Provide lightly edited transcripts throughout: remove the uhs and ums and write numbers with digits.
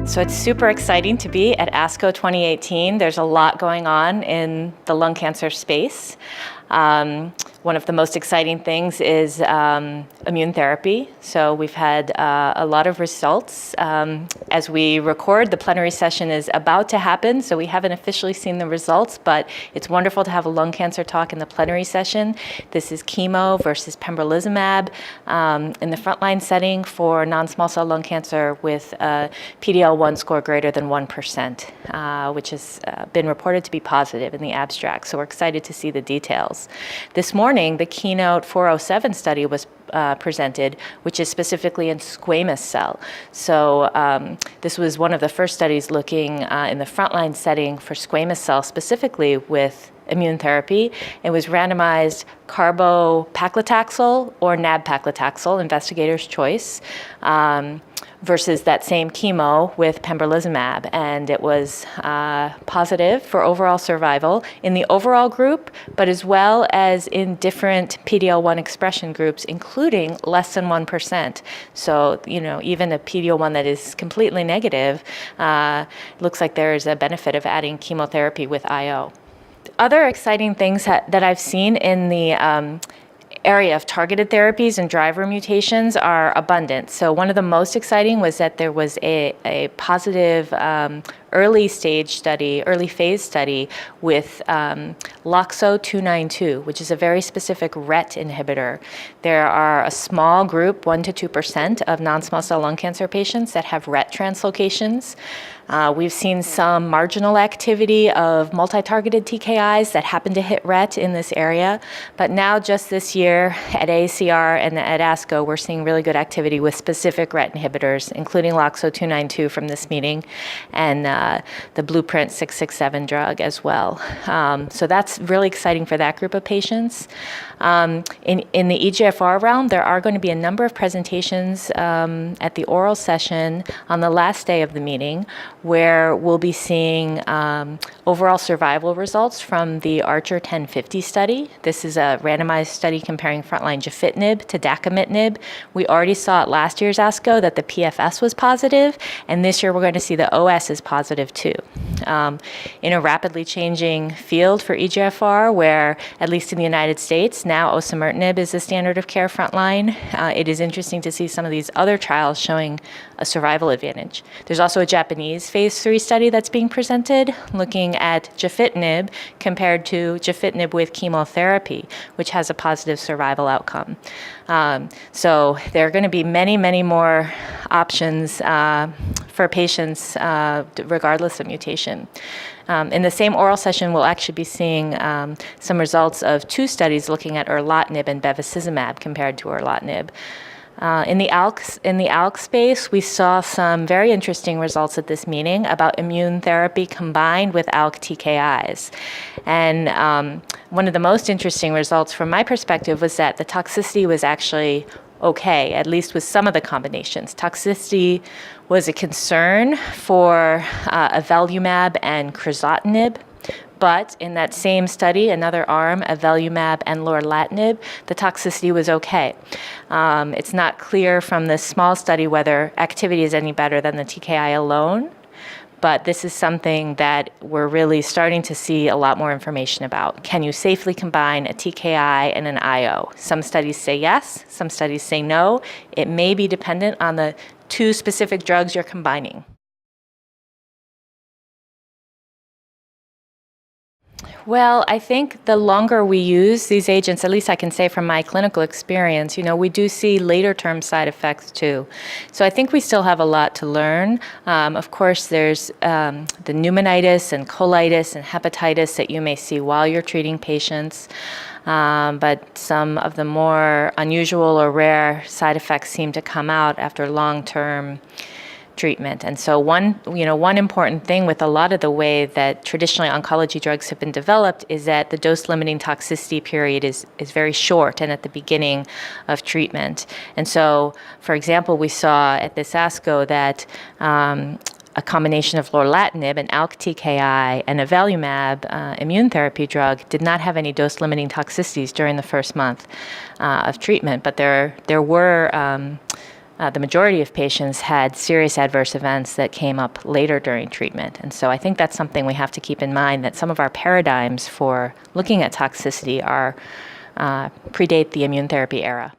So it's super exciting to be at ASCO 2018. There's a lot going on in the lung cancer space. One of the most exciting things is immune therapy. So we've had a lot of results. As we record, the plenary session is about to happen, so we haven't officially seen the results, but it's wonderful to have a lung cancer talk in the plenary session. This is chemo versus pembrolizumab in the frontline setting for non-small cell lung cancer with a PD-L1 score greater than 1%, which has been reported to be positive in the abstract. So we're excited to see the details. This morning, the Keynote 407 study was presented, which is specifically in squamous cell. So this was one of the first studies looking in the frontline setting for squamous cell, specifically with immune therapy. It was randomized carbopaclitaxel or nab-paclitaxel, investigator's choice, versus that same chemo with pembrolizumab, and it was positive for overall survival in the overall group, but as well as in different PD-L1 expression groups, including less than 1%. So, even a PD-L1 that is completely negative, looks like there is a benefit of adding chemotherapy with IO. Other exciting things that I've seen in the area of targeted therapies and driver mutations are abundant. So one of the most exciting was that there was a positive early phase study with LOXO-292, which is a very specific RET inhibitor. There are a small group, 1% to 2% of non-small cell lung cancer patients that have RET translocations. We've seen some marginal activity of multi-targeted TKIs that happen to hit RET in this area, but now just this year at AACR and at ASCO, we're seeing really good activity with specific RET inhibitors, including LOXO-292 from this meeting, and the Blueprint 667 drug as well. So that's really exciting for that group of patients. In the EGFR realm, there are going to be a number of presentations at the oral session on the last day of the meeting, where we'll be seeing overall survival results from the Archer 1050 study. This is a randomized study comparing frontline gefitinib to dacomitinib. We already saw at last year's ASCO that the PFS was positive, and this year we're going to see the OS is positive too. In a rapidly changing field for EGFR, where at least in the United States, now osimertinib is the standard of care frontline, it is interesting to see some of these other trials showing a survival advantage. There's also a Japanese phase 3 study that's being presented looking at gefitinib compared to gefitinib with chemotherapy, which has a positive survival outcome. So there are going to be many, many more options for patients regardless of mutation. In the same oral session, we'll actually be seeing some results of 2 studies looking at erlotinib and bevacizumab compared to erlotinib. In the ALK space, we saw some very interesting results at this meeting about immune therapy combined with ALK TKIs. And one of the most interesting results from my perspective was that the toxicity was actually okay, at least with some of the combinations. Toxicity was a concern for avelumab and crizotinib. But in that same study, another arm, avelumab and lorlatinib, the toxicity was okay. It's not clear from this small study whether activity is any better than the TKI alone, but this is something that we're really starting to see a lot more information about. Can you safely combine a TKI and an IO? Some studies say yes, some studies say no. It may be dependent on the 2 specific drugs you're combining. Well, I think the longer we use these agents, at least I can say from my clinical experience, we do see later term side effects too. So I think we still have a lot to learn. Of course, there's the pneumonitis and colitis and hepatitis that you may see while you're treating patients. But some of the more unusual or rare side effects seem to come out after long-term treatment. And so one important thing with a lot of the way that traditionally oncology drugs have been developed is that the dose-limiting toxicity period is very short and at the beginning of treatment. And so, for example, we saw at this ASCO that a combination of lorlatinib, an ALK TKI, and avelumab immune therapy drug did not have any dose-limiting toxicities during the first month of treatment, but there were the majority of patients had serious adverse events that came up later during treatment. And so I think that's something we have to keep in mind, that some of our paradigms for looking at toxicity are predate the immune therapy era.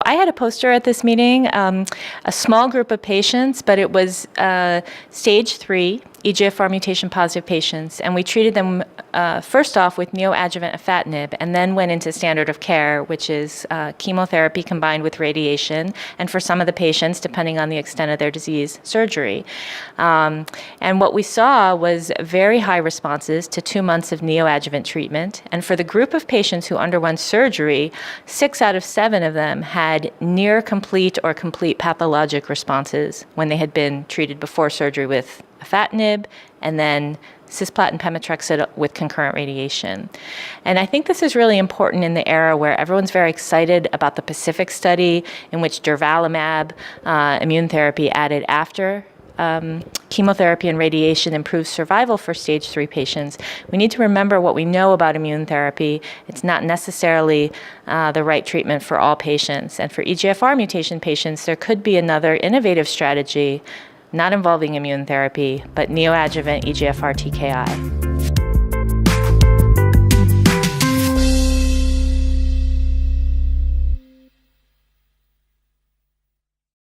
I had a poster at this meeting, a small group of patients, but it was stage 3 EGFR mutation positive patients, and we treated them first off with neoadjuvant afatinib, and then went into standard of care, which is chemotherapy combined with radiation, and for some of the patients, depending on the extent of their disease, surgery. And what we saw was very high responses to 2 months of neoadjuvant treatment, and for the group of patients who underwent surgery, 6 out of 7 of them had near complete or complete pathologic responses when they had been treated before surgery with afatinib, and then cisplatin pemetrexed with concurrent radiation. And I think this is really important in the era where everyone's very excited about the PACIFIC study, in which durvalumab immune therapy added after chemotherapy and radiation improves survival for stage 3 patients. We need to remember what we know about immune therapy. It's not necessarily the right treatment for all patients. And for EGFR mutation patients, there could be another innovative strategy not involving immune therapy, but neoadjuvant EGFR TKI.